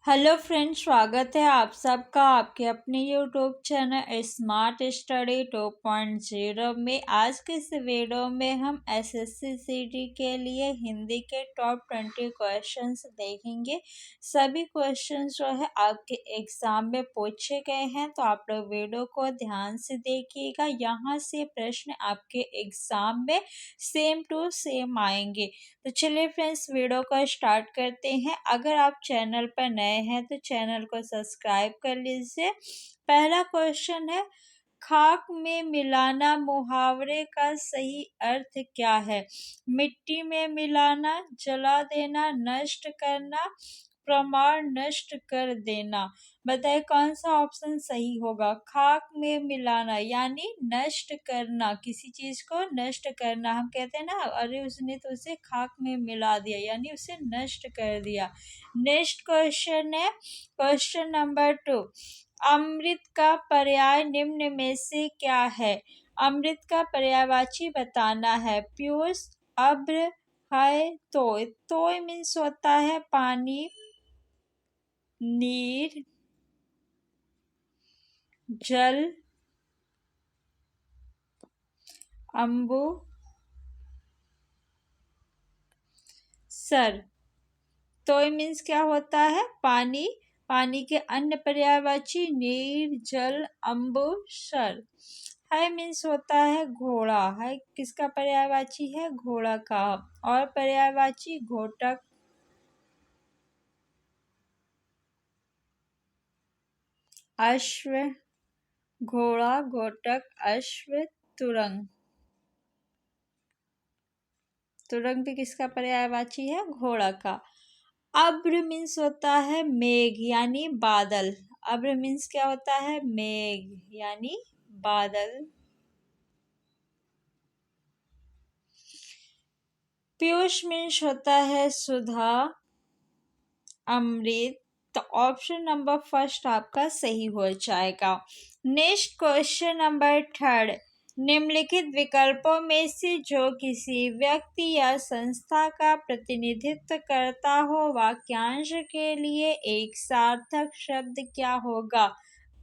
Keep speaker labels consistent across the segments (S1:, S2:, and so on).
S1: Hello friends, स्वागत है आप सबका आपके अपने यूट्यूब चैनल स्मार्ट स्टडी 2.0 में। आज के इस वीडियो में हम एसएससी सीटी के लिए हिंदी के टॉप 20 क्वेश्चंस देखेंगे। सभी क्वेश्चंस जो है आपके एग्जाम में पूछे गए हैं, तो आप लोग वीडियो को ध्यान से देखिएगा। यहाँ से प्रश्न आपके एग्जाम में सेम टू सेम आएंगे। तो चलिए फ्रेंड्स, वीडियो को स्टार्ट करते हैं। अगर आप चैनल पर नए हैं तो चैनल को सब्सक्राइब कर लीजिए। पहला क्वेश्चन है, खाक में मिलाना मुहावरे का सही अर्थ क्या है? मिट्टी में मिलाना, जला देना, नष्ट करना, प्रमाण नष्ट कर देना। बताइए कौन सा ऑप्शन सही होगा? खाक में मिलाना यानी नष्ट करना, किसी चीज को नष्ट करना। हम कहते हैं ना, अरे उसने तो उसे खाक में मिला दिया, यानी उसे नष्ट कर दिया। नेक्स्ट क्वेश्चन है क्वेश्चन नंबर 2। अमृत का पर्याय निम्न में से क्या है? अमृत का पर्यायवाची बताना है। पीयूष, अभ्र, है, तोय। तोय मीन्स होता है पानी, नीर, जल, अम्बु, सर। तोय मीन्स क्या होता है? पानी। पानी के अन्य पर्यायवाची नीर, जल, अम्बु, सर। है मीन्स होता है घोड़ा। है किसका पर्यायवाची है? घोड़ा का। और पर्यायवाची घोटक, अश्व, घोड़ा, घोटक, अश्व, तुरंग। तुरंग भी किसका पर्यायवाची है? घोड़ा का। अब्र मीन्स होता है मेघ यानी बादल। अब्र मीन्स क्या होता है? मेघ यानी बादल। पीयूष मीन्स होता है सुधा, अमृत। तो ऑप्शन नंबर फर्स्ट आपका सही हो जाएगा। Next question number 3। निम्नलिखित विकल्पों में से जो किसी व्यक्ति या संस्था का प्रतिनिधित्व करता हो, वाक्यांश के लिए एक सार्थक शब्द क्या होगा?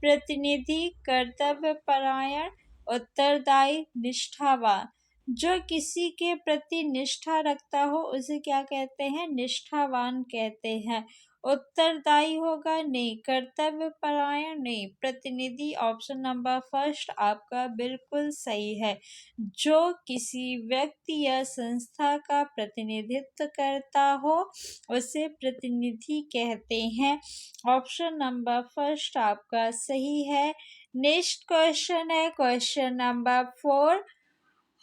S1: प्रतिनिधि, कर्तव्यपरायण, उत्तरदायी, निष्ठावान। जो किसी के प्रति निष्ठा रखता हो उसे क्या कहते हैं? निष्ठावान कहते हैं। उत्तरदायी होगा? नहीं। कर्तव्य परायण? नहीं। प्रतिनिधि ऑप्शन नंबर फर्स्ट आपका बिल्कुल सही है। जो किसी व्यक्ति या संस्था का प्रतिनिधित्व करता हो उसे प्रतिनिधि कहते हैं। ऑप्शन नंबर फर्स्ट आपका सही है। नेक्स्ट क्वेश्चन है क्वेश्चन नंबर 4।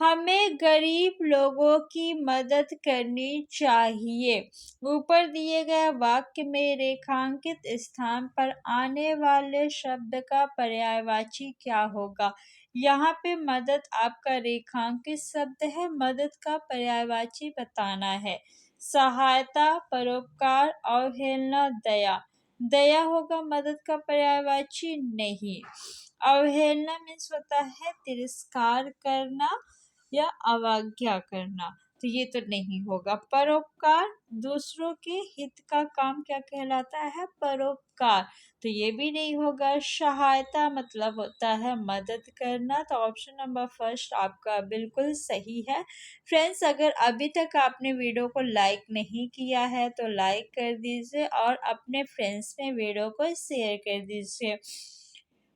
S1: हमें गरीब लोगों की मदद करनी चाहिए। ऊपर दिए गए वाक्य में रेखांकित स्थान पर आने वाले शब्द का पर्यायवाची क्या होगा? यहाँ पे मदद आपका रेखांकित शब्द है। मदद का पर्यायवाची बताना है। सहायता, परोपकार, अवहेलना, दया। दया होगा मदद का पर्यायवाची? नहीं। अवहेलना मीन्स होता है तिरस्कार करना या अवज्ञा करना, तो ये तो नहीं होगा। परोपकार, दूसरों के हित का काम क्या कहलाता है? परोपकार, तो ये भी नहीं होगा। सहायता मतलब होता है मदद करना, तो ऑप्शन नंबर फर्स्ट आपका बिल्कुल सही है। फ्रेंड्स, अगर अभी तक आपने वीडियो को लाइक नहीं किया है तो लाइक कर दीजिए और अपने फ्रेंड्स में वीडियो को शेयर कर दीजिए।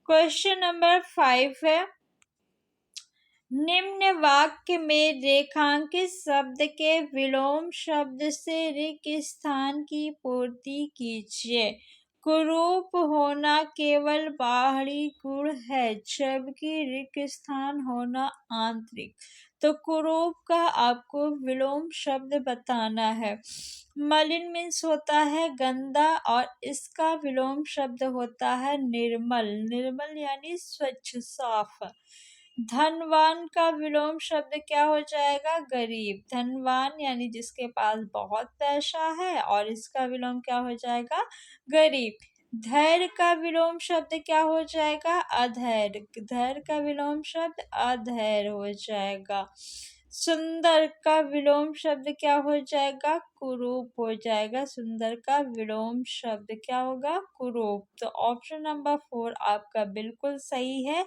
S1: क्वेश्चन नंबर 5 है, निम्न वाक्य में रेखांकित शब्द के विलोम शब्द से रिक्त स्थान की पूर्ति कीजिए। कुरूप होना केवल बाहरी गुण है, जबकि रिक्त स्थान होना आंतरिक। तो कुरूप का आपको विलोम शब्द बताना है। मलिन मीन्स होता है गंदा और इसका विलोम शब्द होता है निर्मल। निर्मल यानी स्वच्छ, साफ। धनवान का विलोम शब्द क्या हो जाएगा? गरीब। धनवान यानी जिसके पास बहुत पैसा है और इसका विलोम क्या हो जाएगा? गरीब। धैर्य का विलोम शब्द क्या हो जाएगा? अधैर्य। धैर्य का विलोम शब्द अधैर्य हो जाएगा। सुंदर का विलोम शब्द क्या हो जाएगा? कुरूप हो जाएगा। सुंदर का विलोम शब्द क्या होगा? कुरूप। तो ऑप्शन नंबर 4 आपका बिल्कुल सही है।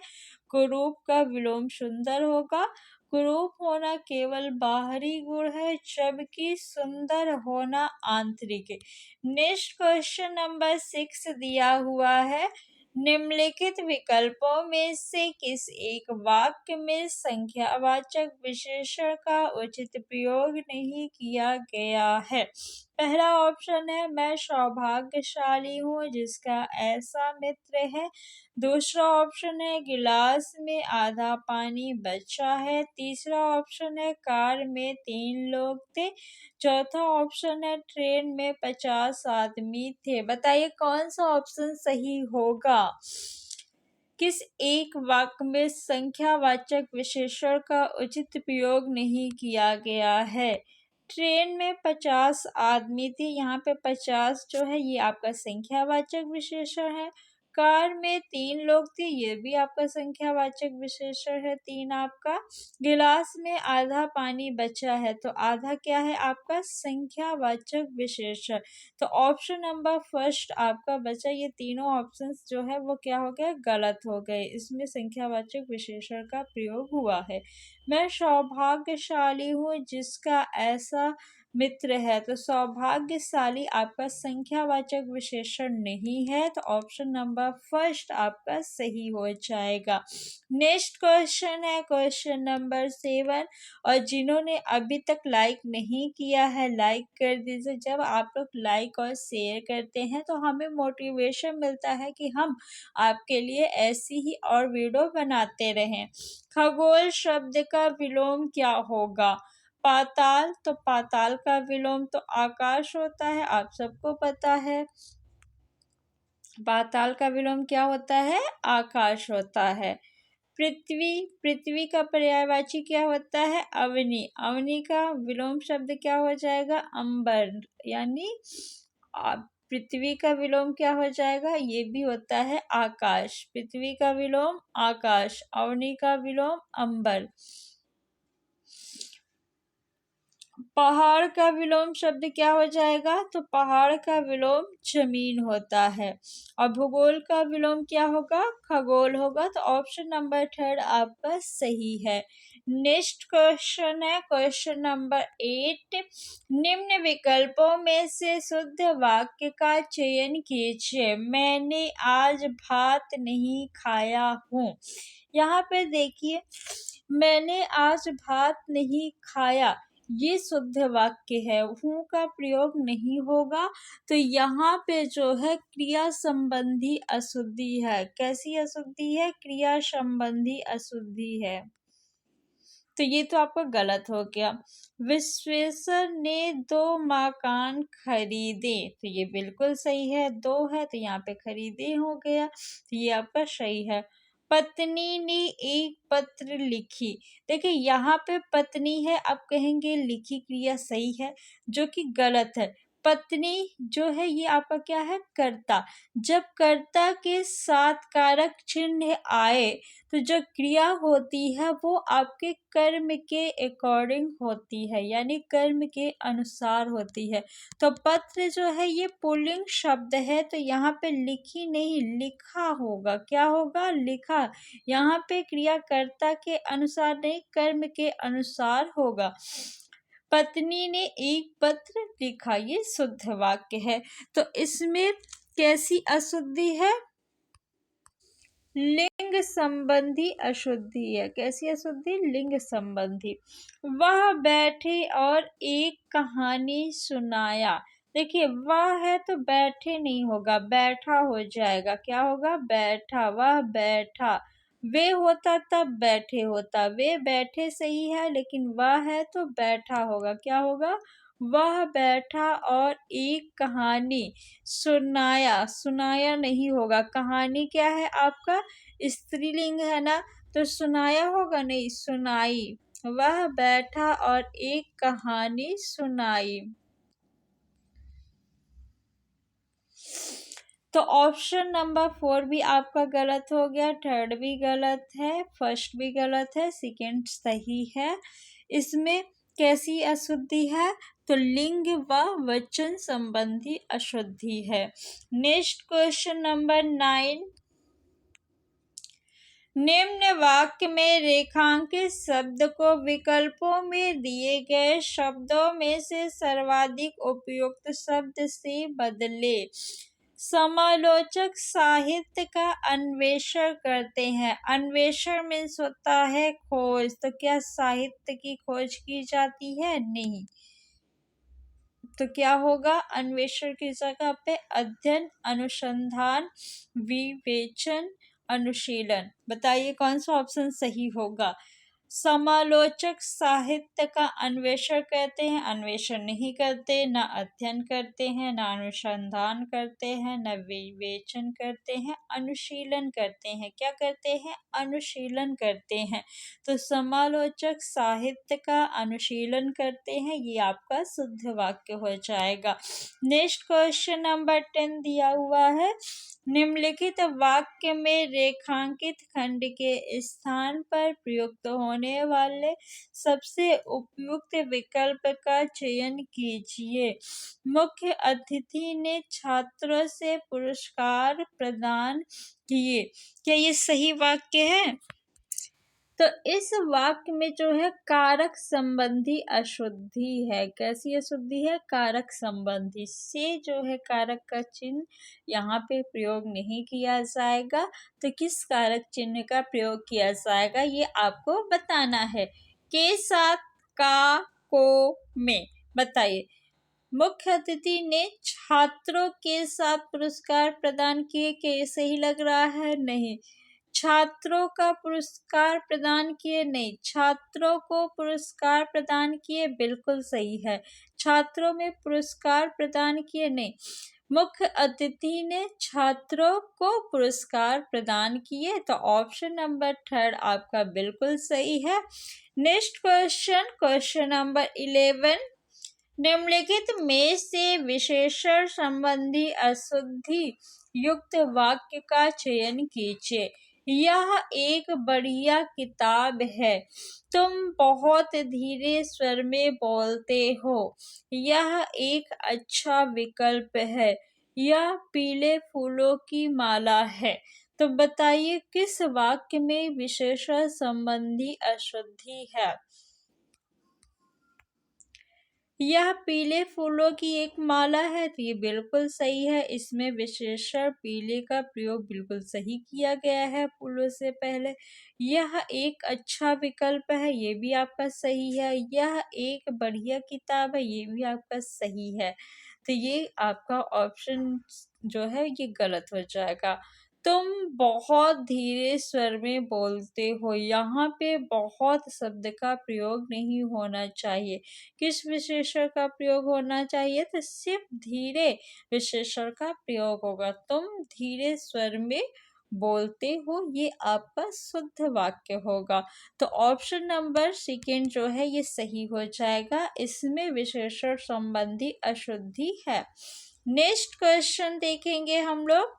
S1: कुरूप का विलोम सुंदर होगा। कुरूप होना केवल बाहरी गुण है, जबकि सुंदर होना आंतरिक है। नेक्स्ट क्वेश्चन नंबर 6 दिया हुआ है। निम्नलिखित विकल्पों में से किस एक वाक्य में संख्यावाचक विशेषण का उचित प्रयोग नहीं किया गया है? पहला ऑप्शन है, मैं सौभाग्यशाली हूँ जिसका ऐसा मित्र है। दूसरा ऑप्शन है, गिलास में आधा पानी बचा है। तीसरा ऑप्शन है, कार में 3 लोग थे। चौथा ऑप्शन है, ट्रेन में 50 आदमी थे। बताइए कौन सा ऑप्शन सही होगा? किस एक वाक्य में संख्यावाचक विशेषण का उचित प्रयोग नहीं किया गया है? ट्रेन में 50 आदमी थे, यहाँ पे 50 जो है ये आपका संख्यावाचक विशेषण है। कार में 3 लोग थे, ये भी आपका संख्यावाचक विशेषण है 3 आपका। गिलास में आधा पानी बचा है, तो आधा क्या है आपका? संख्यावाचक विशेषण। तो ऑप्शन नंबर फर्स्ट आपका बचा। ये तीनों ऑप्शंस जो है वो क्या हो गए? गलत हो गए। इसमें संख्यावाचक विशेषण का प्रयोग हुआ है। मैं सौभाग्यशाली हूँ जिसका ऐसा मित्र है, तो सौभाग्यशाली आपका संख्यावाचक विशेषण नहीं है, तो ऑप्शन नंबर फर्स्ट आपका सही हो जाएगा। नेक्स्ट क्वेश्चन है क्वेश्चन नंबर 7। और जिन्होंने अभी तक लाइक नहीं किया है, लाइक कर दीजिए। जब आप लोग लाइक और शेयर करते हैं तो हमें मोटिवेशन मिलता है कि हम आपके लिए ऐसी ही और वीडियो बनाते रहें। खगोल शब्द का विलोम क्या होगा? पाताल, तो पाताल का विलोम तो आकाश होता है, आप सबको पता है। पाताल का विलोम क्या होता है? आकाश होता है। पृथ्वी, पृथ्वी का पर्यायवाची क्या होता है? अवनी, अवनी का विलोम शब्द क्या हो जाएगा? अंबर, यानी पृथ्वी का विलोम क्या हो जाएगा? ये भी होता है आकाश। पृथ्वी का विलोम आकाश, अवनी का विलोम अंबर। पहाड़ का विलोम शब्द क्या हो जाएगा? तो पहाड़ का विलोम जमीन होता है। और भूगोल का विलोम क्या होगा? खगोल होगा। तो ऑप्शन नंबर 3 आपका सही है। नेक्स्ट क्वेश्चन है क्वेश्चन नंबर 8। निम्न विकल्पों में से शुद्ध वाक्य का चयन कीजिए। मैंने आज भात नहीं खाया हूँ। यहाँ पे देखिए, मैंने आज भात नहीं खाया, ये शुद्ध वाक्य है। हूँ का प्रयोग नहीं होगा। तो यहाँ पे जो है क्रिया संबंधी अशुद्धि है। कैसी अशुद्धि है? क्रिया संबंधी अशुद्धि है। तो ये तो आपका गलत हो गया। विश्वेश्वर ने 2 मकान खरीदे, तो ये बिल्कुल सही है। 2 है तो यहाँ पे खरीदे हो गया, तो ये आपका सही है। पत्नी ने एक पत्र लिखी, देखिए यहाँ पे पत्नी है, आप कहेंगे लिखी क्रिया सही है, जो कि गलत है। पत्नी जो है ये आपका क्या है? कर्ता। जब कर्ता के साथ कारक चिन्ह आए तो जो क्रिया होती है वो आपके कर्म के अकॉर्डिंग होती है, यानी कर्म के अनुसार होती है। तो पत्र जो है ये पुल्लिंग शब्द है, तो यहाँ पे लिखी नहीं, लिखा होगा। क्या होगा? लिखा। यहाँ पे क्रियाकर्ता के अनुसार नहीं, कर्म के अनुसार होगा। पत्नी ने एक पत्र लिखा, ये शुद्ध वाक्य है। तो इसमें कैसी अशुद्धि है? लिंग संबंधी अशुद्धि है। कैसी अशुद्धि? लिंग संबंधी। वह बैठे और एक कहानी सुनाया, देखिए वह है तो बैठे नहीं होगा, बैठा हो जाएगा। क्या होगा? बैठा। वह बैठा। वे होता तब बैठे होता, वे बैठे सही है, लेकिन वह है तो बैठा होगा। क्या होगा? वह बैठा और एक कहानी सुनाया, सुनाया नहीं होगा। कहानी क्या है आपका? स्त्रीलिंग है ना, तो सुनाया होगा नहीं, सुनाई। वह बैठा और एक कहानी सुनाई। तो ऑप्शन नंबर 4 भी आपका गलत हो गया, थर्ड भी गलत है, फर्स्ट भी गलत है, सेकंड सही है। इसमें कैसी अशुद्धि है? तो लिंग व वचन संबंधी अशुद्धि है। नेक्स्ट क्वेश्चन नंबर 9, निम्न वाक्य में रेखांकित शब्द को विकल्पों में दिए गए शब्दों में से सर्वाधिक उपयुक्त शब्द से बदले। समालोचक साहित्य का अन्वेषण करते हैं। अन्वेषण मीन्स होता है खोज। तो क्या साहित्य की खोज की जाती है? नहीं। तो क्या होगा? अन्वेषण की जगह पे अध्ययन, अनुसंधान, विवेचन, अनुशीलन। बताइए कौन सा ऑप्शन सही होगा? समालोचक साहित्य का अन्वेषण करते हैं, अन्वेषण नहीं करते, न अध्ययन करते हैं, न अनुसंधान करते हैं, न विवेचन करते हैं, अनुशीलन करते हैं। क्या करते हैं? अनुशीलन करते हैं। तो समालोचक साहित्य का अनुशीलन करते हैं, ये आपका शुद्ध वाक्य हो जाएगा। नेक्स्ट क्वेश्चन नंबर 10 दिया हुआ है, निम्नलिखित वाक्य में रेखांकित खंड के स्थान पर प्रयुक्त होने वाले सबसे उपयुक्त विकल्प का चयन कीजिए। मुख्य अतिथि ने छात्रों से पुरस्कार प्रदान किए। क्या ये सही वाक्य है? तो इस वाक्य में जो है कारक संबंधी अशुद्धि है। कैसी अशुद्धि है? कारक संबंधी से जो है कारक का चिन्ह यहाँ पे प्रयोग नहीं किया जाएगा। तो किस कारक चिन्ह का प्रयोग किया जाएगा ये आपको बताना है। के साथ, का, को, में। बताइए। मुख्य अतिथि ने छात्रों के साथ पुरस्कार प्रदान किए। क्या सही लग रहा है? नहीं। छात्रों का पुरस्कार प्रदान किए, नहीं। छात्रों को पुरस्कार प्रदान किए, बिल्कुल सही है। छात्रों में पुरस्कार प्रदान किए, नहीं। मुख्य अतिथि ने छात्रों को पुरस्कार प्रदान किए। तो ऑप्शन नंबर 3 आपका बिल्कुल सही है। नेक्स्ट क्वेश्चन, क्वेश्चन नंबर 11, निम्नलिखित में से विशेषण संबंधी अशुद्धि युक्त वाक्य का चयन कीजिए। यह एक बढ़िया किताब है। तुम बहुत धीरे स्वर में बोलते हो। यह एक अच्छा विकल्प है। यह पीले फूलों की माला है। तो बताइए किस वाक्य में विशेषण संबंधी अशुद्धि है? यह पीले फूलों की एक माला है। तो ये बिल्कुल सही है। इसमें विशेषण पीले का प्रयोग बिल्कुल सही किया गया है फूलों से पहले। यह एक अच्छा विकल्प है, ये भी आपका सही है। यह एक बढ़िया किताब है, ये भी आपका सही है। तो ये आपका ऑप्शन जो है ये गलत हो जाएगा। तुम बहुत धीरे स्वर में बोलते हो। यहाँ पे बहुत शब्द का प्रयोग नहीं होना चाहिए। किस विशेषण का प्रयोग होना चाहिए? तो सिर्फ धीरे विशेषण का प्रयोग होगा। तुम धीरे स्वर में बोलते हो, ये आपका शुद्ध वाक्य होगा। तो ऑप्शन नंबर 2 जो है ये सही हो जाएगा। इसमें विशेषण संबंधी अशुद्धि है। नेक्स्ट क्वेश्चन देखेंगे हम लोग।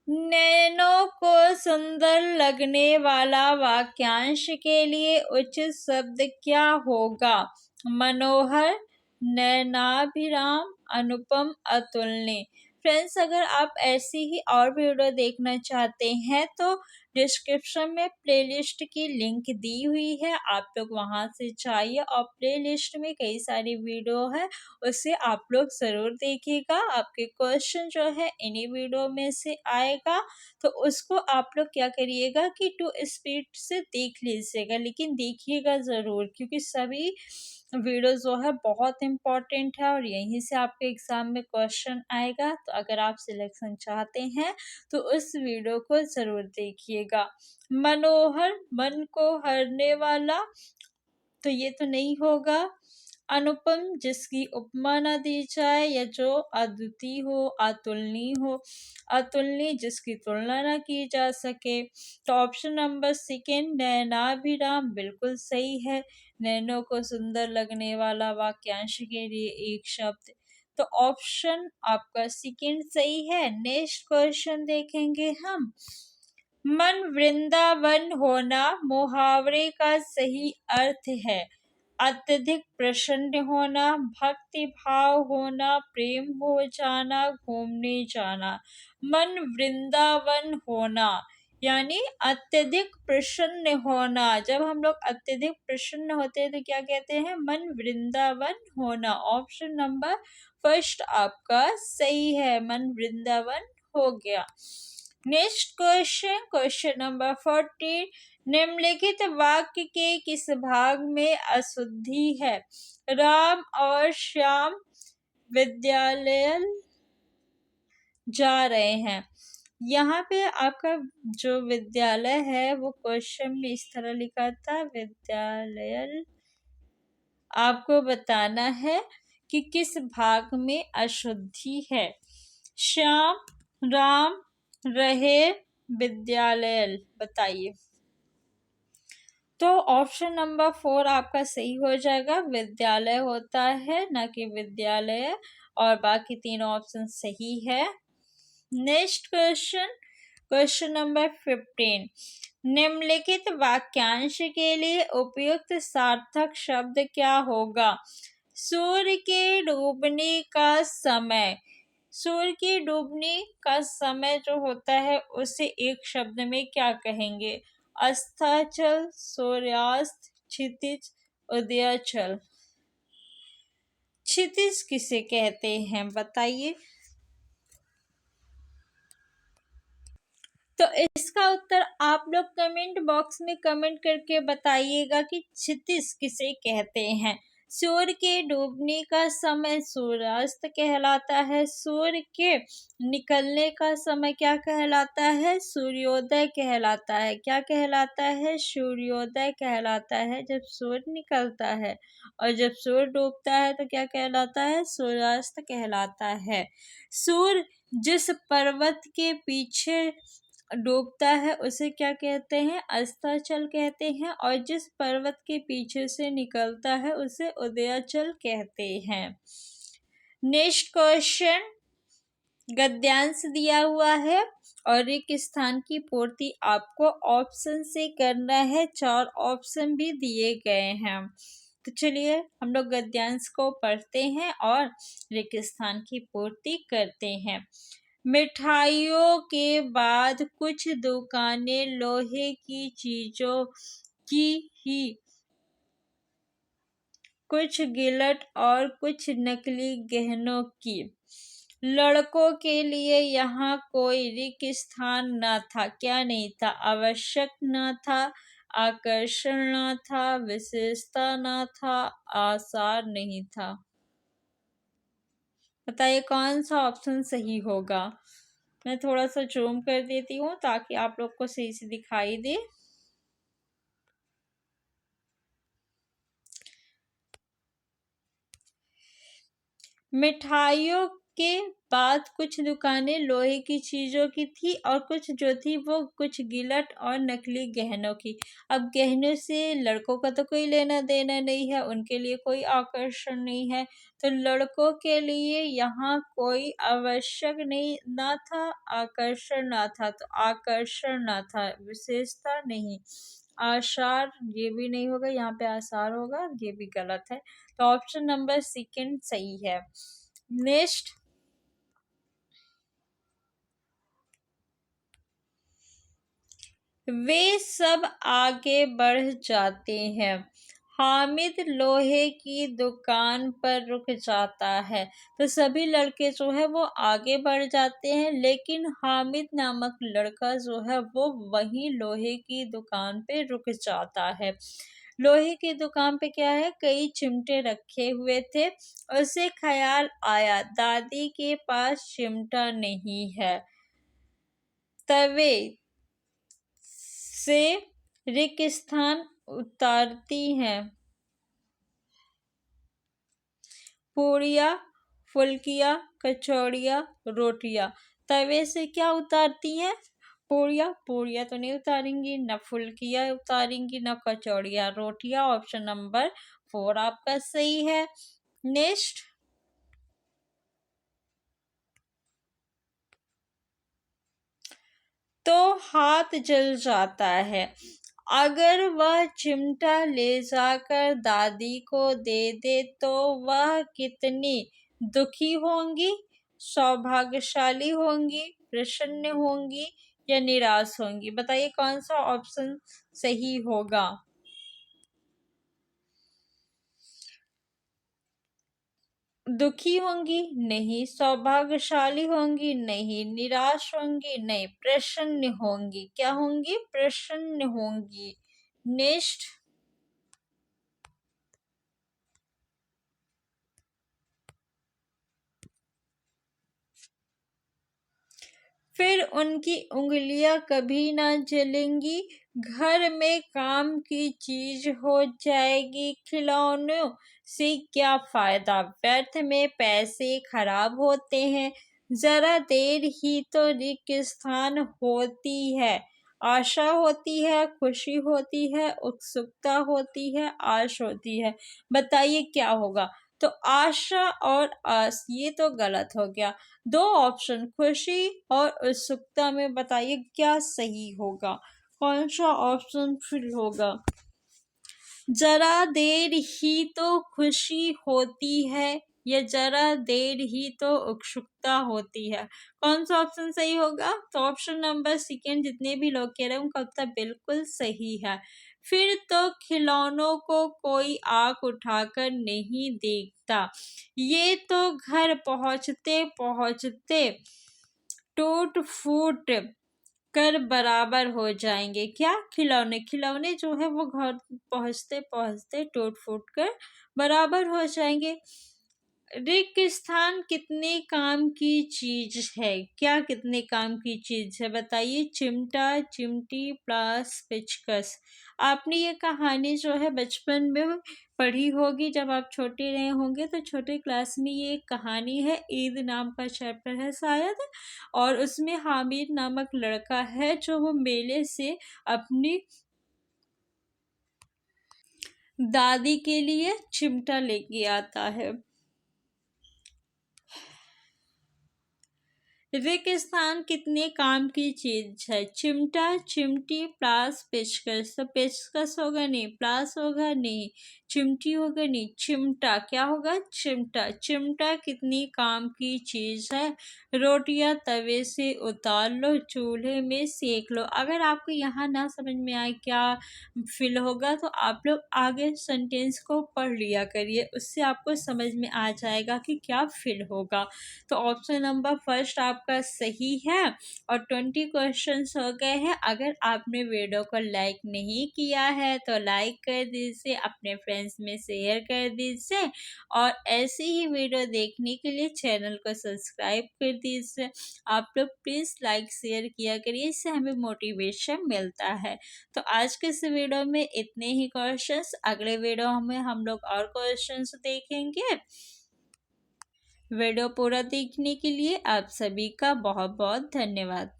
S1: नैनों को सुंदर लगने वाला वाक्यांश के लिए उचित शब्द क्या होगा? मनोहर, नयनाभिराम, अनुपम, अतुलनीय। फ्रेंड्स, अगर आप ऐसी ही और वीडियो देखना चाहते हैं तो डिस्क्रिप्शन में प्लेलिस्ट की लिंक दी हुई है, आप लोग वहां से जाइए और प्लेलिस्ट में कई सारी वीडियो है, उसे आप लोग ज़रूर देखिएगा। आपके क्वेश्चन जो है इन्हीं वीडियो में से आएगा, तो उसको आप लोग क्या करिएगा कि 2 स्पीड से देख लीजिएगा, लेकिन देखिएगा ज़रूर, क्योंकि सभी वीडियो जो है बहुत इम्पोर्टेंट है और यहीं से आपके एग्ज़ाम में क्वेश्चन आएगा। तो अगर आप सिलेक्शन चाहते हैं तो उस वीडियो को ज़रूर देखिएगा। मनोहर, मन को हरने वाला, तो ये तो नहीं होगा। अनुपम, जिसकी उपमा न दी जाए या जो अद्वितीय हो, अतुलनीय हो। अतुलनीय, जिसकी तुलना न की जा सके। तो ऑप्शन नंबर 2 नयनाभिराम बिल्कुल सही है। नैनों को सुंदर लगने वाला वाक्यांश के लिए एक शब्द। तो ऑप्शन आपका 2 सही है। नेक्स्ट क्वेश्चन देखेंगे हम। मन वृंदावन होना मुहावरे का सही अर्थ है। अत्यधिक प्रसन्न होना, भक्ति भाव होना, प्रेम हो जाना, घूमने जाना। मन वृंदावन होना यानी अत्यधिक प्रसन्न होना। जब हम लोग अत्यधिक प्रसन्न होते हैं तो क्या कहते हैं? मन वृंदावन होना। ऑप्शन नंबर फर्स्ट आपका सही है, मन वृंदावन हो गया। नेक्स्ट क्वेश्चन, क्वेश्चन नंबर 14, निम्नलिखित वाक्य के किस भाग में अशुद्धि है? राम और श्याम विद्यालय जा रहे हैं। यहाँ पे आपका जो विद्यालय है वो क्वेश्चन में इस तरह लिखा था, विद्यालय। आपको बताना है कि किस भाग में अशुद्धि है। श्याम, राम, रहे, विद्यालय, बताइए। तो ऑप्शन नंबर 4 आपका सही हो जाएगा। विद्यालय होता है, ना कि विद्यालय, और बाकी तीनों ऑप्शन सही है। नेक्स्ट क्वेश्चन, क्वेश्चन नंबर 15, निम्नलिखित वाक्यांश के लिए उपयुक्त सार्थक शब्द क्या होगा? सूर्य के डूबने का समय। सूर्य के डूबने का समय जो होता है उसे एक शब्द में क्या कहेंगे? अस्ताचल, सूर्यास्त, क्षितिज, उदयाचल। क्षितिज किसे कहते हैं बताइए। तो इसका उत्तर आप लोग कमेंट बॉक्स में कमेंट करके बताइएगा कि क्षितिज किसे कहते हैं। सूर्य के डूबने का समय सूर्यास्त कहलाता है। सूर्य के निकलने का समय क्या कहलाता है? सूर्योदय कहलाता है। क्या कहलाता है? सूर्योदय कहलाता है जब सूर्य निकलता है। और जब सूर्य डूबता है तो क्या कहलाता है? सूर्यास्त कहलाता है। सूर्य जिस पर्वत के पीछे डूबता है उसे क्या कहते हैं? अस्ताचल कहते हैं। और जिस पर्वत के पीछे से निकलता है उसे उदयाचल कहते हैं। नेक्स्ट क्वेश्चन, गद्यांश दिया हुआ है और एक स्थान की पूर्ति आपको ऑप्शन से करना है। 4 ऑप्शन भी दिए गए हैं। तो चलिए हम लोग गद्यांश को पढ़ते हैं और रिक्त स्थान की पूर्ति करते हैं। मिठाइयों के बाद कुछ दुकानें लोहे की चीजों की ही, कुछ गिलट और कुछ नकली गहनों की। लड़कों के लिए यहाँ कोई रिक्त स्थान न था। क्या नहीं था? आवश्यक न था, आकर्षण न था, विशेषता न था, आसार नहीं था। बताइए कौन सा ऑप्शन सही होगा। मैं थोड़ा सा जूम कर देती हूँ ताकि आप लोग को सही से दिखाई दे। मिठाइयों के बाद कुछ दुकानें लोहे की चीजों की थी और कुछ जो थी वो कुछ गिलट और नकली गहनों की। अब गहनों से लड़कों का तो कोई लेना देना नहीं है, उनके लिए कोई आकर्षण नहीं है। तो लड़कों के लिए यहाँ कोई आवश्यक नहीं ना था, आकर्षण ना था। तो आकर्षण ना था, विशेषता नहीं। आसार ये भी नहीं होगा, यहाँ पे आसार होगा, ये भी गलत है। तो ऑप्शन नंबर सेकंड सही है। नेक्स्ट, वे सब आगे बढ़ जाते हैं। हामिद लोहे की दुकान पर रुक जाता है। तो सभी लड़के जो है वो आगे बढ़ जाते हैं, लेकिन हामिद नामक लड़का जो है वो वहीं लोहे की दुकान पे रुक जाता है। लोहे की दुकान पे क्या है? कई चिमटे रखे हुए थे। उसे ख्याल आया दादी के पास चिमटा नहीं है। तवे से रिक्त स्थान उतारती हैं। पूड़ियाँ, फुल्कियाँ, कचौड़ियाँ, रोटियाँ। तवे से क्या उतारती हैं? पूड़ियाँ। पूड़ियाँ तो नहीं उतारेंगी, न फुल्कियाँ उतारेंगी, न कचौड़ियाँ। रोटियाँ। ऑप्शन नंबर 4 आपका सही है। नेक्स्ट, तो हाथ जल जाता है। अगर वह चिमटा ले जाकर दादी को दे दे तो वह कितनी दुखी होंगी, सौभाग्यशाली होंगी, प्रसन्न होंगी या निराश होंगी? बताइए कौन सा ऑप्शन सही होगा। दुखी होंगी नहीं, सौभाग्यशाली होंगी नहीं, निराश होंगी नहीं, प्रसन्न होंगी। क्या होंगी? प्रसन्न होंगी। नेक्स्ट, फिर उनकी उंगलियां कभी ना जलेंगी, घर में काम की चीज हो जाएगी। खिलौनों से क्या फायदा, व्यर्थ में पैसे खराब होते हैं। जरा देर ही तो रिक्त स्थान होती है, आशा होती है, खुशी होती है, उत्सुकता होती है, आश होती है। बताइए क्या होगा। तो आशा और आस, ये तो गलत हो गया। दो ऑप्शन खुशी और उत्सुकता में बताइए क्या सही होगा, कौन सा ऑप्शन फिल होगा। जरा देर ही तो खुशी होती है या जरा देर ही तो उत्सुकता होती है, कौन सा ऑप्शन सही होगा। तो ऑप्शन नंबर सेकेंड जितने भी लोग कह रहे हैं उनका उत्तर बिल्कुल सही है। फिर तो खिलौनों को कोई आंख उठाकर नहीं देखता, ये तो घर पहुंचते पहुंचते टूट फूट कर बराबर हो जाएंगे। क्या? खिलौने, खिलौने जो है वो घर पहुंचते पहुंचते टूट फूट कर बराबर हो जाएंगे। रिक्त स्थान कितने काम की चीज है? क्या कितने काम की चीज है बताइए। चिमटा, चिमटी प्लस पेचकस। आपने ये कहानी जो है बचपन में पढ़ी होगी, जब आप छोटे रहे होंगे तो छोटे क्लास में ये एक कहानी है, ईद नाम का चैप्टर है शायद, और उसमें हामिद नामक लड़का है जो वो मेले से अपनी दादी के लिए चिमटा लेके आता है। रिक्त स्थान कितने काम की चीज है? चिमटा, चिमटी प्लस पेचकस। तो पेचकस होगा नहीं, प्लस होगा नहीं, चिमटी होगा नहीं, चिमटा। क्या होगा? चिमटा। चिमटा कितनी काम की चीज है? रोटियां तवे से उतार लो, चूल्हे में सेक लो। अगर आपको यहाँ ना समझ में आए क्या फिल होगा तो आप लोग आगे सेंटेंस को पढ़ लिया करिए, उससे आपको समझ में आ जाएगा कि क्या फिल होगा। तो ऑप्शन नंबर फर्स्ट आपका सही है और 20 क्वेश्चंस हो गए हैं। अगर आपने वीडियो को लाइक नहीं किया है तो लाइक कर दीजिए, अपने फ्रेंड्स में शेयर कर दीजिए और ऐसी ही वीडियो देखने के लिए चैनल को सब्सक्राइब कर दीजिए। आप लोग प्लीज़ लाइक शेयर किया करिए, इससे हमें मोटिवेशन मिलता है। तो आज के इस वीडियो में इतने ही क्वेश्चंस, अगले वीडियो में हम लोग और क्वेश्चंस देखेंगे। वीडियो पूरा देखने के लिए आप सभी का बहुत बहुत धन्यवाद।